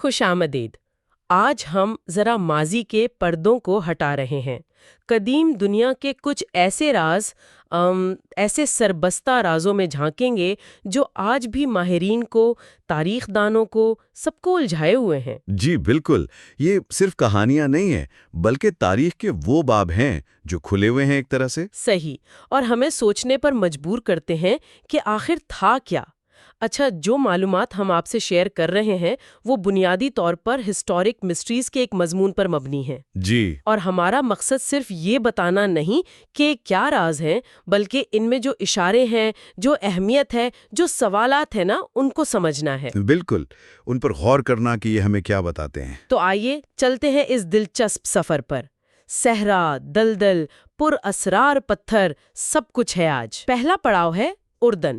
خوش آمدید۔ آج ہم ذرا ماضی کے پردوں کو ہٹا رہے ہیں، قدیم دنیا کے کچھ ایسے راز ایسے سربستہ رازوں میں جھانکیں گے جو آج بھی ماہرین کو، تاریخ دانوں کو، سب کو الجھائے ہوئے ہیں۔ جی بالکل، یہ صرف کہانیاں نہیں ہیں بلکہ تاریخ کے وہ باب ہیں جو کھلے ہوئے ہیں ایک طرح سے۔ صحیح، اور ہمیں سوچنے پر مجبور کرتے ہیں کہ آخر تھا کیا؟ اچھا، جو معلومات ہم آپ سے شیئر کر رہے ہیں وہ بنیادی طور پر ہسٹورک مسٹریز کے ایک مضمون پر مبنی ہیں۔ جی، اور ہمارا مقصد صرف یہ بتانا نہیں کہ کیا راز ہیں، بلکہ ان میں جو اشارے ہیں، جو اہمیت ہے، جو سوالات ہیں نا، ان کو سمجھنا ہے۔ بالکل، ان پر غور کرنا کہ یہ ہمیں کیا بتاتے ہیں۔ تو آئیے چلتے ہیں اس دلچسپ سفر پر۔ صحرا، دلدل، پر اسرار پتھر، سب کچھ ہے آج۔ پہلا پڑاؤ ہے اردن،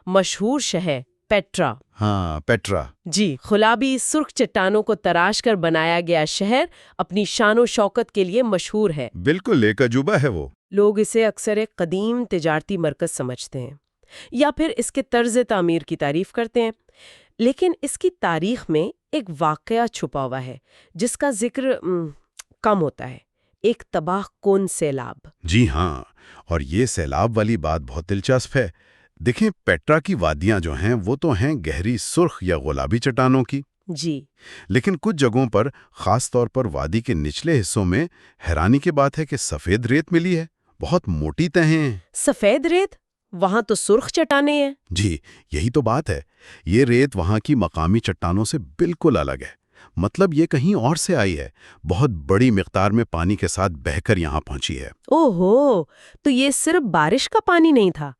مشہور شہر پیٹرا۔ ہاں، پیٹرا۔ جی، خلابی سرخ چٹانوں کو تراش کر بنایا گیا شہر اپنی شان و شوکت کے لیے مشہور ہے۔ بالکل ایک عجوبہ ہے وہ۔ لوگ اسے اکثر ایک قدیم تجارتی مرکز سمجھتے ہیں یا پھر اس کے طرز تعمیر کی تعریف کرتے ہیں، لیکن اس کی تاریخ میں ایک واقعہ چھپا ہوا ہے جس کا ذکر کم ہوتا ہے، ایک تباہ کن سیلاب۔ جی ہاں، اور یہ سیلاب والی بات بہت دلچسپ ہے۔ دیکھیں، پیٹرا کی وادیاں جو ہیں وہ تو ہیں گہری سرخ یا گلابی چٹانوں کی، جی، لیکن کچھ جگہوں پر، خاص طور پر وادی کے نچلے حصوں میں، حیرانی کی بات ہے کہ سفید ریت ملی ہے، بہت موٹی تہیں ہیں۔ سفید ریت؟ وہاں تو سرخ چٹانیں ہیں۔ جی، یہی تو بات ہے۔ یہ ریت وہاں کی مقامی چٹانوں سے بالکل الگ ہے، مطلب یہ کہیں اور سے آئی ہے، بہت بڑی مقدار میں پانی کے ساتھ بہہ کر یہاں پہنچی ہے۔ اوہو، تو یہ صرف بارش کا پانی نہیں تھا،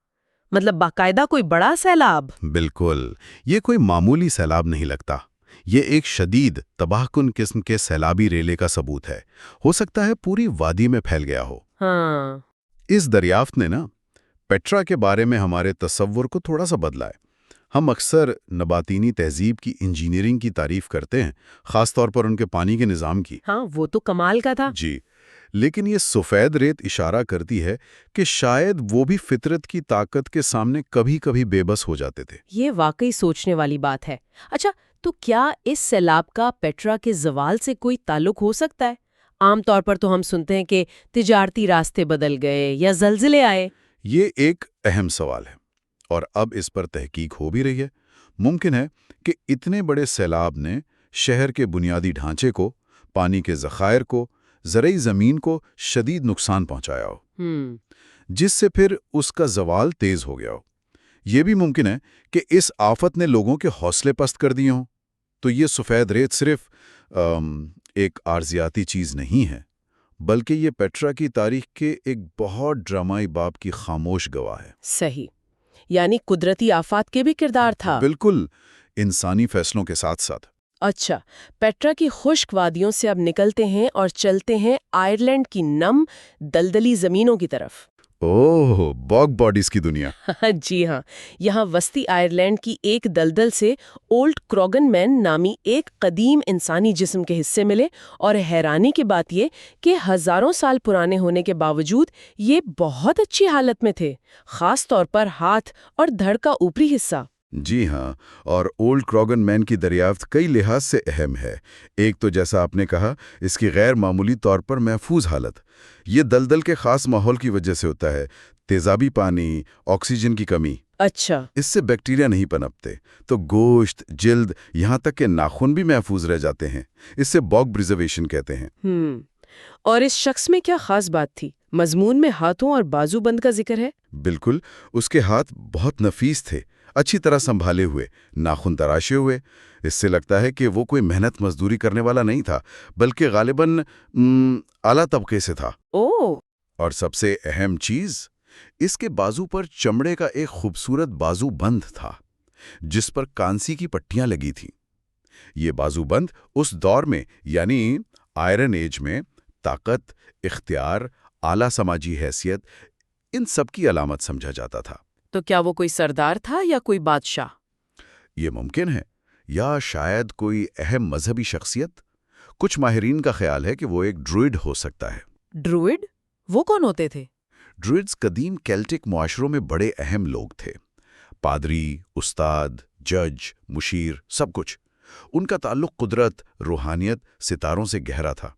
مطلب باقاعدہ کوئی بڑا سیلاب؟ بالکل، یہ کوئی معمولی سیلاب نہیں لگتا، یہ ایک شدید تباہ کن قسم کے سیلابی ریلے کا ثبوت ہے۔ ہو سکتا ہے پوری وادی میں پھیل گیا ہو۔ ہاں، اس دریافت نے نا پیٹرا کے بارے میں ہمارے تصور کو تھوڑا سا بدلا ہے۔ ہم اکثر نباتینی تہذیب کی انجینئرنگ کی تعریف کرتے ہیں، خاص طور پر ان کے پانی کے نظام کی۔ ہاں، وہ تو کمال کا تھا۔ جی، لیکن یہ سفید ریت اشارہ کرتی ہے کہ شاید وہ بھی فطرت کی طاقت کے سامنے کبھی کبھی بے بس ہو جاتے تھے۔ یہ واقعی سوچنے والی بات ہے۔ اچھا، تو کیا اس سیلاب کا پیٹرا کے زوال سے کوئی تعلق ہو سکتا ہے؟ عام طور پر تو ہم سنتے ہیں کہ تجارتی راستے بدل گئے یا زلزلے آئے۔ یہ ایک اہم سوال ہے اور اب اس پر تحقیق ہو بھی رہی ہے۔ ممکن ہے کہ اتنے بڑے سیلاب نے شہر کے بنیادی ڈھانچے کو، پانی کے ذخائر کو، زرعی زمین کو شدید نقصان پہنچایا ہو، جس سے پھر اس کا زوال تیز ہو گیا ہو۔ یہ بھی ممکن ہے کہ اس آفت نے لوگوں کے حوصلے پست کر دیے ہوں۔ تو یہ سفید ریت صرف ایک عارضیاتی چیز نہیں ہے، بلکہ یہ پیٹرا کی تاریخ کے ایک بہت ڈرامائی باب کی خاموش گواہ ہے۔ صحیح، یعنی قدرتی آفات کے بھی کردار تھا۔ بالکل، انسانی فیصلوں کے ساتھ ساتھ۔ اچھا، پیٹرا کی خشک وادیوں سے اب نکلتے ہیں اور چلتے ہیں آئرلینڈ کی نم دلدلی زمینوں کی طرف۔ اوہ، باگ باڈیز کی دنیا۔ جی ہاں، یہاں وسطی آئرلینڈ کی ایک دلدل سے اولڈ کروگن مین نامی ایک قدیم انسانی جسم کے حصے ملے، اور حیرانی کی بات یہ کہ ہزاروں سال پرانے ہونے کے باوجود یہ بہت اچھی حالت میں تھے، خاص طور پر ہاتھ اور دھڑ کا اوپری حصہ۔ جی ہاں، اور اولڈ کروگن مین کی دریافت کئی لحاظ سے اہم ہے۔ ایک تو جیسا آپ نے کہا، اس کی غیر معمولی طور پر محفوظ حالت۔ یہ دلدل کے خاص ماحول کی وجہ سے ہوتا ہے، تیزابی پانی، آکسیجن کی کمی۔ اچھا، اس سے بیکٹیریا نہیں پنپتے، تو گوشت، جلد، یہاں تک کہ ناخن بھی محفوظ رہ جاتے ہیں۔ اس سے باگ پریزرویشن کہتے ہیں۔ اور اس شخص میں کیا خاص بات تھی؟ مضمون میں ہاتھوں اور بازو بند کا ذکر ہے۔ بالکل، اس کے ہاتھ بہت نفیس تھے، اچھی طرح سنبھالے ہوئے، ناخن تراشے ہوئے۔ اس سے لگتا ہے کہ وہ کوئی محنت مزدوری کرنے والا نہیں تھا، بلکہ غالباً اعلیٰ طبقے سے تھا۔ اوہ! اور سب سے اہم چیز، اس کے بازو پر چمڑے کا ایک خوبصورت بازو بند تھا، جس پر کانسی کی پٹیاں لگی تھیں۔ یہ بازو بند اس دور میں، یعنی آئرن ایج میں، طاقت، اختیار، اعلیٰ سماجی حیثیت، ان سب کی علامت سمجھا جاتا تھا۔ تو کیا وہ کوئی سردار تھا یا کوئی بادشاہ؟ یہ ممکن ہے، یا شاید کوئی اہم مذہبی شخصیت۔ کچھ ماہرین کا خیال ہے کہ وہ ایک ڈروئڈ ہو سکتا ہے۔ ڈروئڈ؟ وہ کون ہوتے تھے؟ ڈروئڈز قدیم کیلٹک معاشروں میں بڑے اہم لوگ تھے، پادری، استاد، جج، مشیر، سب کچھ۔ ان کا تعلق قدرت، روحانیت، ستاروں سے گہرا تھا،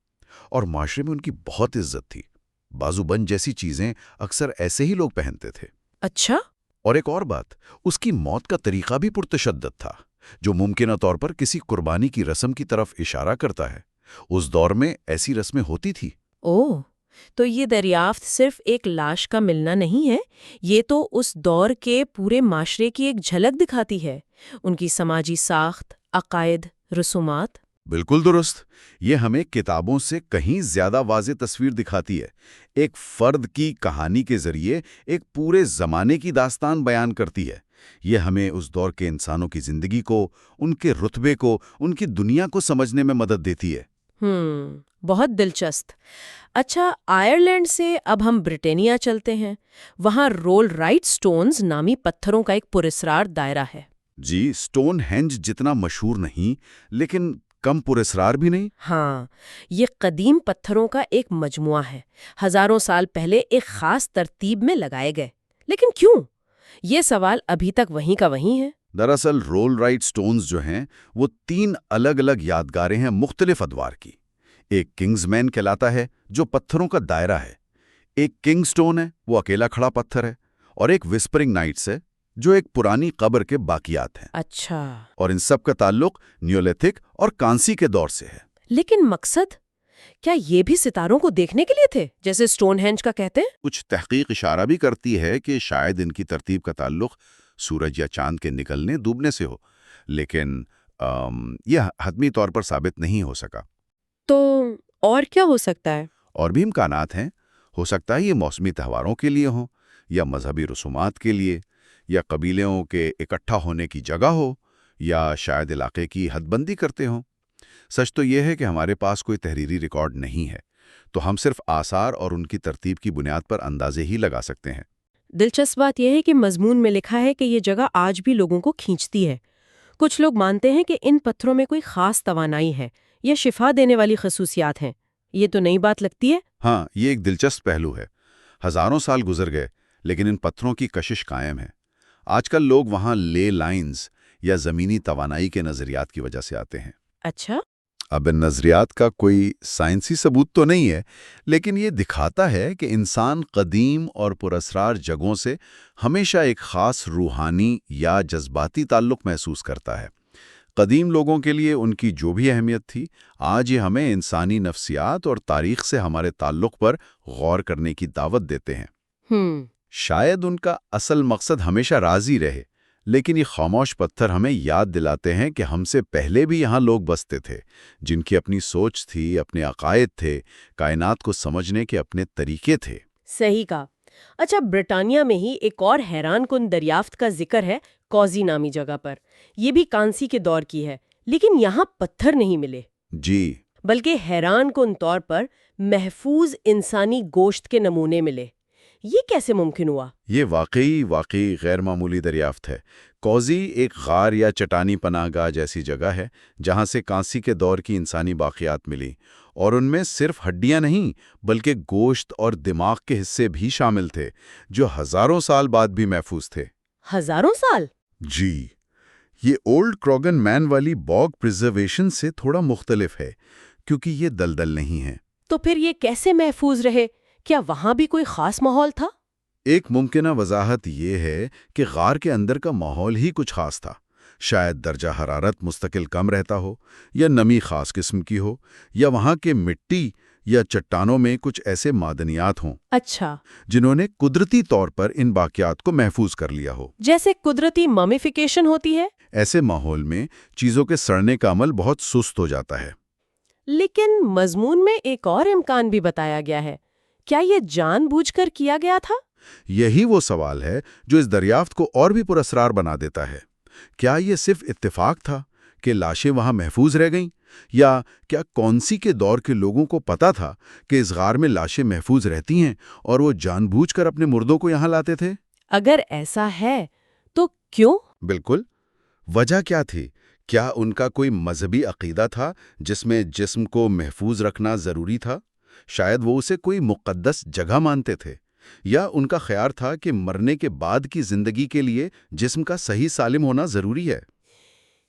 اور معاشرے میں ان کی بہت عزت تھی۔ بازو بند جیسی چیزیں اکثر ایسے ہی لوگ پہنتے تھے۔ اچھا؟ اور ایک اور بات، اس کی موت کا طریقہ بھی پرتشدد تھا، جو ممکنہ طور پر کسی قربانی کی رسم کی طرف اشارہ کرتا ہے۔ اس دور میں ایسی رسمیں ہوتی تھی۔ اوہ، تو یہ دریافت صرف ایک لاش کا ملنا نہیں ہے، یہ تو اس دور کے پورے معاشرے کی ایک جھلک دکھاتی ہے، ان کی سماجی ساخت، عقائد، رسومات۔ بالکل درست۔ یہ ہمیں کتابوں سے کہیں زیادہ واضح تصویر دکھاتی ہے۔ ایک فرد کی کہانی کے ذریعے ایک پورے زمانے کی داستان بیان کرتی ہے۔ یہ ہمیں اس دور کے انسانوں کی زندگی کو، ان کے رتبے کو، ان کی دنیا کو سمجھنے میں مدد دیتی ہے۔ بہت دلچسپ۔ اچھا، آئرلینڈ سے اب ہم برطانیہ چلتے ہیں۔ وہاں رول رائٹ سٹونز نامی پتھروں کا ایک پراسرار دائرہ ہے۔ جی، سٹون ہینج جتنا مشہور نہیں، لیکن کم پراسرار بھی نہیں۔ ہاں، یہ قدیم پتھروں کا ایک مجموعہ ہے، ہزاروں سال پہلے ایک خاص ترتیب میں لگائے گئے۔ لیکن کیوں؟ یہ سوال ابھی تک وہیں کا وہیں ہے۔ دراصل رول رائٹ سٹونز جو ہیں وہ 3 الگ الگ یادگاریں ہیں مختلف ادوار کی۔ ایک کنگز مین کہلاتا ہے جو پتھروں کا دائرہ ہے، ایک کنگ سٹون ہے وہ اکیلا کھڑا پتھر ہے، اور ایک وسپرنگ نائٹس ہے جو ایک پرانی قبر کے باقیات ہیں۔ اچھا۔ اور ان سب کا تعلق نیولتھک اور کانسی کے دور سے ہے۔ لیکن مقصد کیا یہ بھی ستاروں کو دیکھنے کے لیے تھے، جیسے سٹون ہینج کا کہتے ہیں؟ کچھ تحقیق اشارہ بھی کرتی ہے کہ شاید ان کی ترتیب کا تعلق سورج یا چاند کے نکلنے ڈوبنے سے ہو، لیکن یہ حتمی طور پر ثابت نہیں ہو سکا۔ تو اور کیا ہو سکتا ہے؟ اور بھی امکانات ہیں۔ ہو سکتا ہے یہ موسمی تہواروں کے لیے ہوں، یا مذہبی رسومات کے لیے، یا قبیلوں کے اکٹھا ہونے کی جگہ ہو، یا شاید علاقے کی حد بندی کرتے ہوں۔ سچ تو یہ ہے کہ ہمارے پاس کوئی تحریری ریکارڈ نہیں ہے، تو ہم صرف آثار اور ان کی ترتیب کی بنیاد پر اندازے ہی لگا سکتے ہیں۔ دلچسپ بات یہ ہے کہ مضمون میں لکھا ہے کہ یہ جگہ آج بھی لوگوں کو کھینچتی ہے۔ کچھ لوگ مانتے ہیں کہ ان پتھروں میں کوئی خاص توانائی ہے یا شفا دینے والی خصوصیات ہیں۔ یہ تو نئی بات لگتی ہے۔ ہاں، یہ ایک دلچسپ پہلو ہے۔ ہزاروں سال گزر گئے، لیکن ان پتھروں کی کشش قائم ہے۔ آج کل لوگ وہاں لے لائنز یا زمینی توانائی کے نظریات کی وجہ سے آتے ہیں۔ اچھا۔ اب ان نظریات کا کوئی سائنسی ثبوت تو نہیں ہے، لیکن یہ دکھاتا ہے کہ انسان قدیم اور پراسرار جگہوں سے ہمیشہ ایک خاص روحانی یا جذباتی تعلق محسوس کرتا ہے۔ قدیم لوگوں کے لیے ان کی جو بھی اہمیت تھی، آج یہ ہمیں انسانی نفسیات اور تاریخ سے ہمارے تعلق پر غور کرنے کی دعوت دیتے ہیں۔ شاید ان کا اصل مقصد ہمیشہ راضی رہے، لیکن یہ خاموش پتھر ہمیں یاد دلاتے ہیں کہ ہم سے پہلے بھی یہاں لوگ بستے تھے، جن کی اپنی سوچ تھی، اپنے عقائد تھے، کائنات کو سمجھنے کے اپنے طریقے تھے۔ صحیح کہا۔ اچھا، برطانیہ میں ہی ایک اور حیران کن دریافت کا ذکر ہے کوزی نامی جگہ پر۔ یہ بھی کانسی کے دور کی ہے، لیکن یہاں پتھر نہیں ملے، جی، بلکہ حیران کن طور پر محفوظ انسانی گوشت کے نمونے ملے۔ یہ کیسے ممکن ہوا؟ یہ واقعی غیر معمولی دریافت ہے۔ کوزی ایک غار یا چٹانی پناہ گاہ جیسی جگہ ہے جہاں سے کانسی کے دور کی انسانی باقیات ملی، اور ان میں صرف ہڈیاں نہیں بلکہ گوشت اور دماغ کے حصے بھی شامل تھے، جو ہزاروں سال بعد بھی محفوظ تھے۔ ہزاروں سال؟ جی، یہ اولڈ کروگن مین والی باگ پریزرویشن سے تھوڑا مختلف ہے، کیونکہ یہ دلدل نہیں ہے۔ تو پھر یہ کیسے محفوظ رہے؟ کیا وہاں بھی کوئی خاص ماحول تھا؟ ایک ممکنہ وضاحت یہ ہے کہ غار کے اندر کا ماحول ہی کچھ خاص تھا۔ شاید درجہ حرارت مستقل کم رہتا ہو، یا نمی خاص قسم کی ہو، یا وہاں کے مٹی یا چٹانوں میں کچھ ایسے معدنیات ہوں اچھا، جنہوں نے قدرتی طور پر ان باقیات کو محفوظ کر لیا ہو۔ جیسے قدرتی ممیفیکیشن ہوتی ہے۔ ایسے ماحول میں چیزوں کے سڑنے کا عمل بہت سست ہو جاتا ہے۔ لیکن مضمون میں ایک اور امکان بھی بتایا گیا ہے۔ کیا یہ جان بوجھ کر کیا گیا تھا؟ یہی وہ سوال ہے جو اس دریافت کو اور بھی پراسرار بنا دیتا ہے۔ کیا یہ صرف اتفاق تھا کہ لاشیں وہاں محفوظ رہ گئیں، یا کیا کونسی کے دور کے لوگوں کو پتا تھا کہ اس غار میں لاشیں محفوظ رہتی ہیں اور وہ جان بوجھ کر اپنے مردوں کو یہاں لاتے تھے؟ اگر ایسا ہے تو کیوں؟ بالکل۔ وجہ کیا تھی؟ کیا ان کا کوئی مذہبی عقیدہ تھا جس میں جسم کو محفوظ رکھنا ضروری تھا؟ شاید وہ اسے کوئی مقدس جگہ مانتے تھے، یا ان کا خیال تھا کہ مرنے کے بعد کی زندگی کے لیے جسم کا صحیح سالم ہونا ضروری ہے۔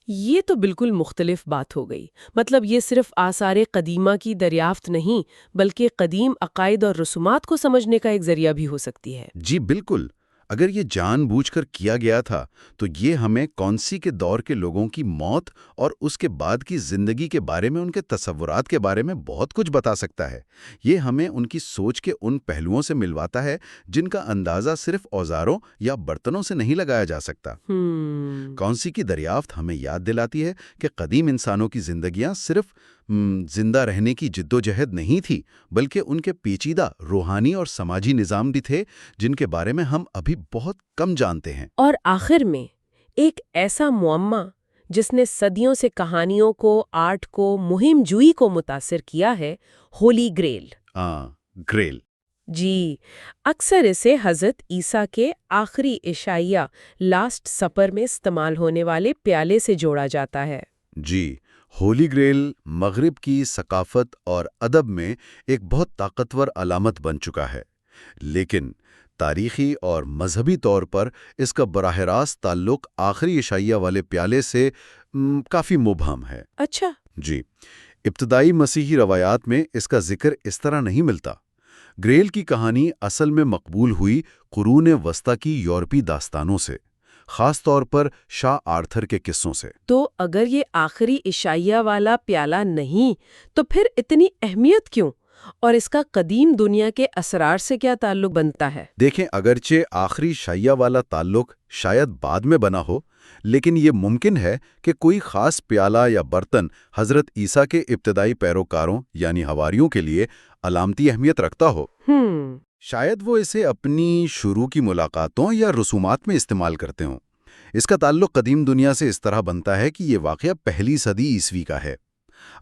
یہ تو بالکل مختلف بات ہو گئی۔ مطلب یہ صرف آثار قدیمہ کی دریافت نہیں، بلکہ قدیم عقائد اور رسومات کو سمجھنے کا ایک ذریعہ بھی ہو سکتی ہے۔ جی بالکل، اگر یہ جان بوجھ کر کیا گیا تھا تو یہ ہمیں کونسی کے دور کے لوگوں کی موت اور اس کے بعد کی زندگی کے بارے میں ان کے تصورات کے بارے میں بہت کچھ بتا سکتا ہے۔ یہ ہمیں ان کی سوچ کے ان پہلوؤں سے ملواتا ہے جن کا اندازہ صرف اوزاروں یا برتنوں سے نہیں لگایا جا سکتا۔ کونسی کی دریافت ہمیں یاد دلاتی ہے کہ قدیم انسانوں کی زندگیاں صرف زندہ رہنے کی جدوجہد نہیں تھی، بلکہ ان کے پیچیدہ روحانی اور سماجی نظام بھی تھے جن کے بارے میں ہم ابھی بہت کم جانتے ہیں۔ اور آخر میں ایک ایسا معمہ جس نے صدیوں سے کہانیوں کو، آرٹ کو، مہم جوئی کو متاثر کیا ہے، ہولی گریل۔ گریل۔ جی، اکثر اسے حضرت عیسیٰ کے آخری عشائیہ لاسٹ سپر میں استعمال ہونے والے پیالے سے جوڑا جاتا ہے۔ جی، ہولی گریل مغرب کی ثقافت اور ادب میں ایک بہت طاقتور علامت بن چکا ہے، لیکن تاریخی اور مذہبی طور پر اس کا براہ راست تعلق آخری عشائیہ والے پیالے سے کافی مبہم ہے۔ اچھا۔ جی، ابتدائی مسیحی روایات میں اس کا ذکر اس طرح نہیں ملتا۔ گریل کی کہانی اصل میں مقبول ہوئی قرون وسطیٰ کی یورپی داستانوں سے، خاص طور پر شاہ آرتھر کے قصوں سے۔ تو اگر یہ آخری عشائیہ والا پیالہ نہیں تو پھر اتنی اہمیت کیوں؟ اور اس کا قدیم دنیا کے اسرار سے کیا تعلق بنتا ہے؟ دیکھیں، اگرچہ آخری عشائیہ والا تعلق شاید بعد میں بنا ہو، لیکن یہ ممکن ہے کہ کوئی خاص پیالہ یا برتن حضرت عیسیٰ کے ابتدائی پیروکاروں یعنی حواریوں کے لیے علامتی اہمیت رکھتا ہو۔ شاید وہ اسے اپنی شروع کی ملاقاتوں یا رسومات میں استعمال کرتے ہوں۔ اس کا تعلق قدیم دنیا سے اس طرح بنتا ہے کہ یہ واقعہ پہلی صدی عیسوی کا ہے۔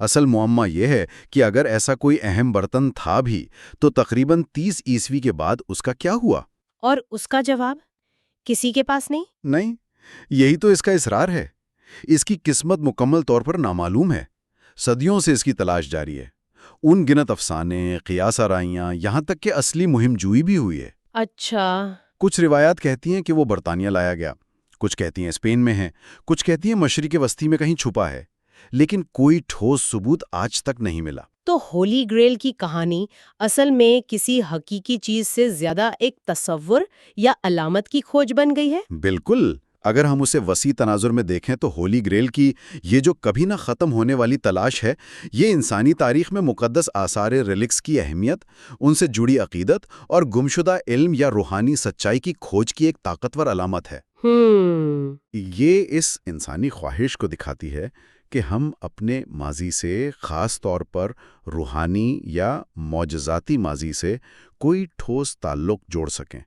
اصل معمہ یہ ہے کہ اگر ایسا کوئی اہم برتن تھا بھی تو تقریباً 30 عیسوی کے بعد اس کا کیا ہوا؟ اور اس کا جواب کسی کے پاس نہیں؟ نہیں، یہی تو اس کا اصرار ہے۔ اس کی قسمت مکمل طور پر نامعلوم ہے۔ صدیوں سے اس کی تلاش جاری ہے۔ ان گنت افسانے، قیاس آرائیاں، یہاں تک کہ اصلی مہم جوئی بھی ہوئی ہے۔ اچھا۔ کچھ روایات کہتی ہیں کہ وہ برطانیہ لایا گیا، کچھ کہتی ہیں اسپین میں ہے، کچھ کہتی ہیں مشرق وسطی میں کہیں چھپا ہے، لیکن کوئی ٹھوس ثبوت آج تک نہیں ملا۔ تو ہولی گریل کی کہانی اصل میں کسی حقیقی چیز سے زیادہ ایک تصور یا علامت کی کھوج بن گئی ہے؟ بالکل۔ اگر ہم اسے وسیع تناظر میں دیکھیں تو ہولی گریل کی یہ جو کبھی نہ ختم ہونے والی تلاش ہے، یہ انسانی تاریخ میں مقدس آثار ریلکس کی اہمیت، ان سے جڑی عقیدت اور گمشدہ علم یا روحانی سچائی کی کھوج کی ایک طاقتور علامت ہے۔ یہ اس انسانی خواہش کو دکھاتی ہے کہ ہم اپنے ماضی سے، خاص طور پر روحانی یا معجزاتی ماضی سے، کوئی ٹھوس تعلق جوڑ سکیں۔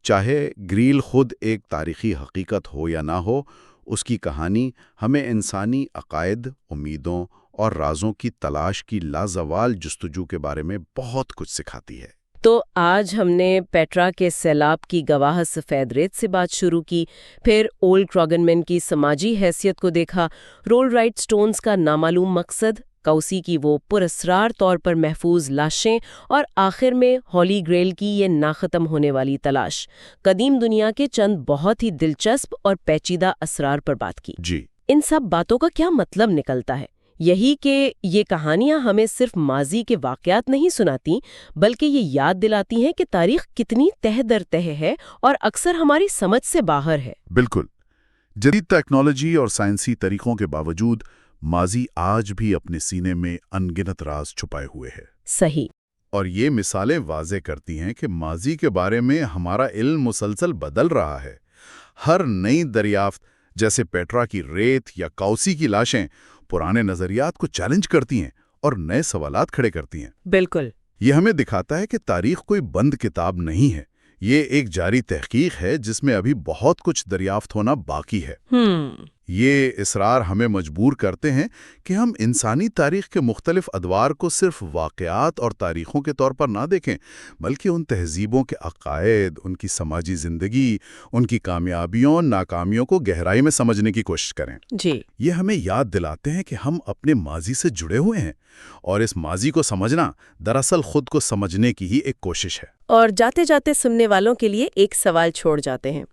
چاہے گریل خود ایک تاریخی حقیقت ہو یا نہ ہو، اس کی کہانی ہمیں انسانی عقائد، امیدوں اور رازوں کی تلاش کی لازوال جستجو کے بارے میں بہت کچھ سکھاتی ہے۔ تو آج ہم نے پیٹرا کے سیلاب کی گواہ سفید ریت سے بات شروع کی، پھر اولڈ کراگن مین کی سماجی حیثیت کو دیکھا، رول رائٹ سٹونز کا نامعلوم مقصد، کوسی کی وہ پراسرار طور پر محفوظ لاشیں، اور آخر میں ہولی گریل کی یہ ناختم ہونے والی تلاش۔ قدیم دنیا کے چند بہت ہی دلچسپ اور پیچیدہ اسرار پر بات کی۔ جی، ان سب باتوں کا کیا مطلب نکلتا ہے؟ یہی کہ یہ کہانیاں ہمیں صرف ماضی کے واقعات نہیں سناتی، بلکہ یہ یاد دلاتی ہیں کہ تاریخ کتنی تہ در تہ ہے اور اکثر ہماری سمجھ سے باہر ہے۔ بالکل۔ جدید ٹیکنالوجی اور سائنسی طریقوں کے باوجود ماضی آج بھی اپنے سینے میں ان گنت راز چھپائے ہوئے ہے۔ صحیح۔ اور یہ مثالیں واضح کرتی ہیں کہ ماضی کے بارے میں ہمارا علم مسلسل بدل رہا ہے۔ ہر نئی دریافت، جیسے پیٹرا کی ریت یا کوسی کی لاشیں، پرانے نظریات کو چیلنج کرتی ہیں اور نئے سوالات کھڑے کرتی ہیں۔ بالکل۔ یہ ہمیں دکھاتا ہے کہ تاریخ کوئی بند کتاب نہیں ہے، یہ ایک جاری تحقیق ہے جس میں ابھی بہت کچھ دریافت ہونا باقی ہے۔ یہ اصرار ہمیں مجبور کرتے ہیں کہ ہم انسانی تاریخ کے مختلف ادوار کو صرف واقعات اور تاریخوں کے طور پر نہ دیکھیں، بلکہ ان تہذیبوں کے عقائد، ان کی سماجی زندگی، ان کی کامیابیوں اور ناکامیوں کو گہرائی میں سمجھنے کی کوشش کریں۔ جی۔ یہ ہمیں یاد دلاتے ہیں کہ ہم اپنے ماضی سے جڑے ہوئے ہیں، اور اس ماضی کو سمجھنا دراصل خود کو سمجھنے کی ہی ایک کوشش ہے۔ اور جاتے جاتے سننے والوں کے لیے ایک سوال چھوڑ جاتے ہیں۔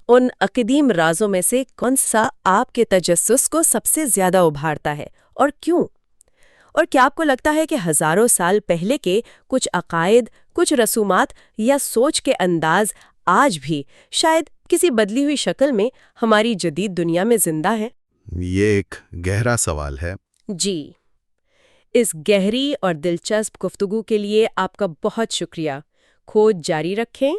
ان قدیم رازوں میں سے کون سا آپ کے تجسس کو سب سے زیادہ ابھارتا ہے اور کیوں؟ اور کیا آپ کو لگتا ہے کہ ہزاروں سال پہلے کے کچھ عقائد، کچھ رسومات یا سوچ کے انداز آج بھی شاید کسی بدلی ہوئی شکل میں ہماری جدید دنیا میں زندہ ہیں؟ یہ ایک گہرا سوال ہے۔ جی، اس گہری اور دلچسپ گفتگو کے لیے آپ کا بہت شکریہ۔ کھوج جاری رکھیں